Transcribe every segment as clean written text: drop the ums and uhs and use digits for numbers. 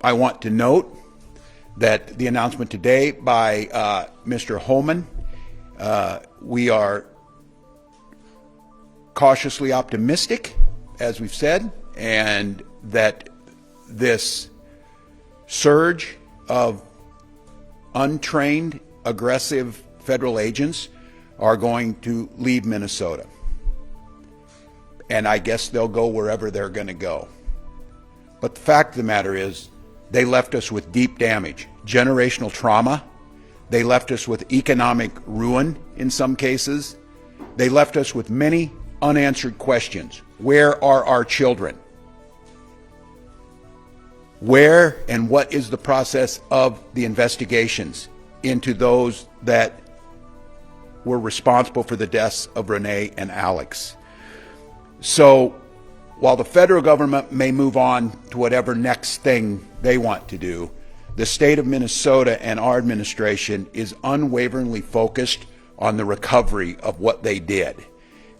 I want to note that the announcement today by Mr. Homan, we are cautiously optimistic, as we've said, and that this surge of untrained, aggressive federal agents are going to leave Minnesota. And I guess they'll go wherever they're going to go. But the fact of the matter is, they left us with deep damage, generational trauma. They left us with economic ruin in some cases. They left us with many unanswered questions. Where are our children? Where and what is the process of the investigations into those that were responsible for the deaths of Renee and Alex? So while the federal government may move on to whatever next thing they want to do, the state of Minnesota and our administration is unwaveringly focused on the recovery of what they did.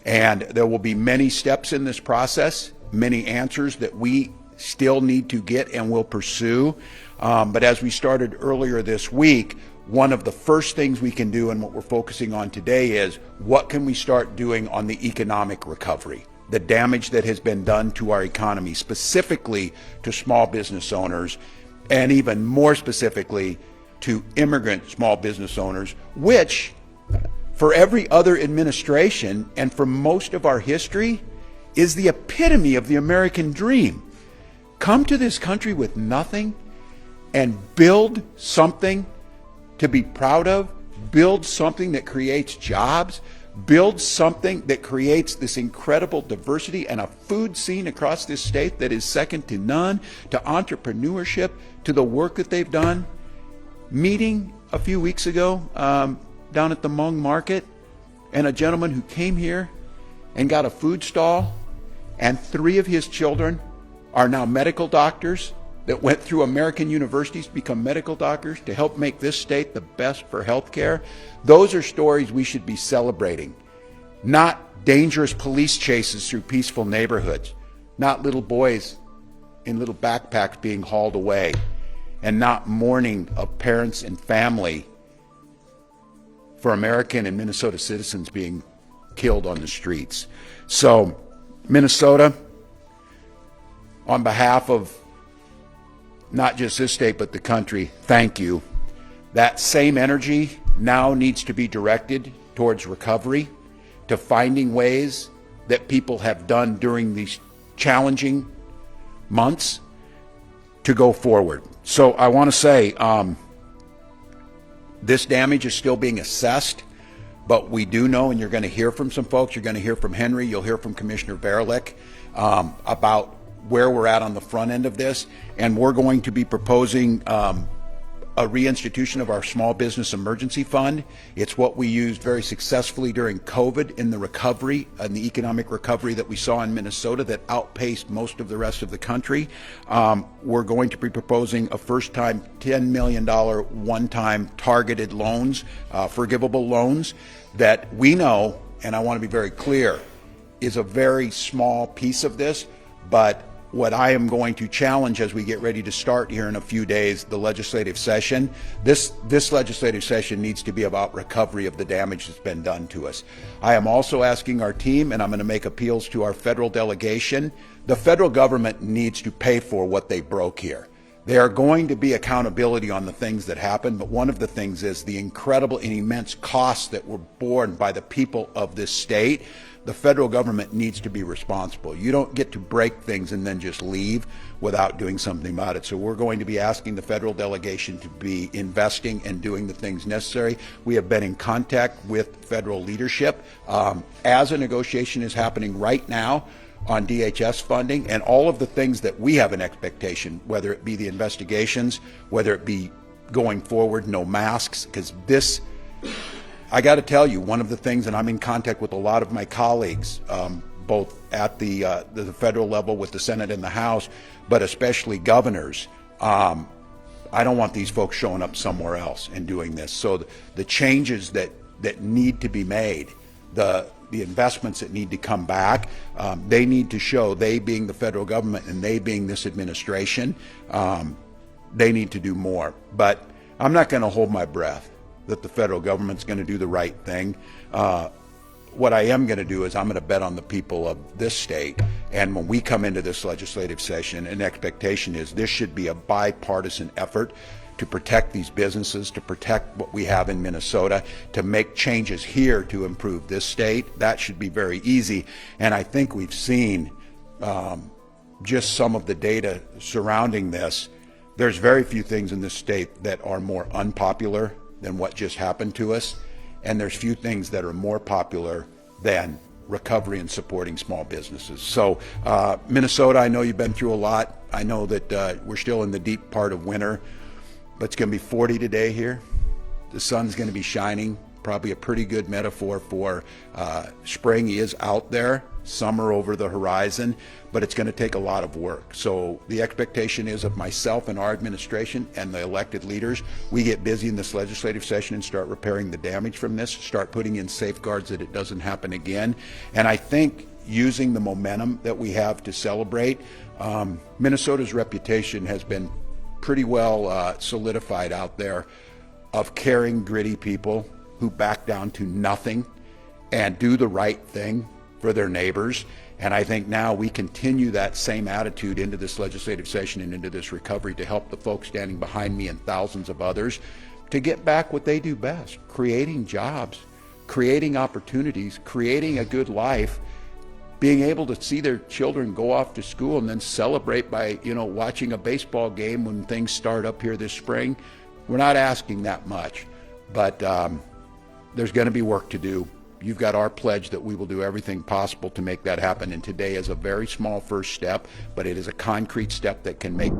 And there will be many steps in this process, many answers that we still need to get and will pursue. But as we started earlier this week, one of the first things we can do and what we're focusing on today is what can we start doing on the economic recovery, the damage that has been done to our economy, specifically to small business owners, and even more specifically to immigrant small business owners, which for every other administration and for most of our history is the epitome of the American dream. Come to this country with nothing and build something to be proud of, build something that creates jobs, build something that creates this incredible diversity and a food scene across this state that is second to none, to entrepreneurship, to the work that they've done. Meeting a few weeks ago down at the Hmong Market, and a gentleman who came here and got a food stall, and 3 of his children are now medical doctors that went through American universities to become medical doctors to help make this state the best for health care. Those are stories we should be celebrating, not dangerous police chases through peaceful neighborhoods, not little boys in little backpacks being hauled away, and not mourning of parents and family for American and Minnesota citizens being killed on the streets. So, Minnesota, on behalf of not just this state but the country, thank you. That same energy now needs to be directed towards recovery, to finding ways that people have done during these challenging months to go forward. So I want to say this damage is still being assessed, but we do know, and you're going to hear from some folks, you're going to hear from Henry, you'll hear from Commissioner Verlick about where we're at on the front end of this, and we're going to be proposing a reinstitution of our Small Business Emergency Fund. It's what we used very successfully during COVID in the recovery and the economic recovery that we saw in Minnesota that outpaced most of the rest of the country. We're going to be proposing a first-time $10 million one-time targeted loans, forgivable loans that we know, and I want to be very clear, is a very small piece of this, but what I am going to challenge as we get ready to start here in a few days, the legislative session, this legislative session needs to be about recovery of the damage that's been done to us. I am also asking our team, and I'm going to make appeals to our federal delegation, the federal government needs to pay for what they broke here. There are going to be accountability on the things that happened, but one of the things is the incredible and immense costs that were borne by the people of this state. The federal government needs to be responsible. You don't get to break things and then just leave without doing something about it. So we're going to be asking the federal delegation to be investing and doing the things necessary. We have been in contact with federal leadership as a negotiation is happening right now on DHS funding and all of the things that we have an expectation, whether it be the investigations, whether it be going forward, no masks, because this, I got to tell you, one of the things, and I'm in contact with a lot of my colleagues, both at the federal level with the Senate and the House, but especially governors. I don't want these folks showing up somewhere else and doing this. So the changes that need to be made, the investments that need to come back, they need to show, they being the federal government and they being this administration, they need to do more. But I'm not going to hold my breath that the federal government's going to do the right thing. What I am going to do is I'm going to bet on the people of this state. And when we come into this legislative session, an expectation is this should be a bipartisan effort to protect these businesses, to protect what we have in Minnesota, to make changes here to improve this state. That should be very easy. And I think we've seen just some of the data surrounding this. There's very few things in this state that are more unpopular than what just happened to us. And there's few things that are more popular than recovery and supporting small businesses. So Minnesota, I know you've been through a lot. I know that we're still in the deep part of winter, but it's going to be 40 today here. The sun's going to be shining. Probably a pretty good metaphor for spring is out there, summer over the horizon, but it's going to take a lot of work. So the expectation is of myself and our administration and the elected leaders, we get busy in this legislative session and start repairing the damage from this, start putting in safeguards that it doesn't happen again. And I think using the momentum that we have to celebrate, Minnesota's reputation has been pretty well solidified out there of caring, gritty people who back down to nothing and do the right thing for their neighbors. And I think now we continue that same attitude into this legislative session and into this recovery to help the folks standing behind me and thousands of others to get back what they do best, creating jobs, creating opportunities, creating a good life, being able to see their children go off to school and then celebrate by, watching a baseball game when things start up here this spring. We're not asking that much, but there's going to be work to do. You've got our pledge that we will do everything possible to make that happen. And today is a very small first step, but it is a concrete step that can make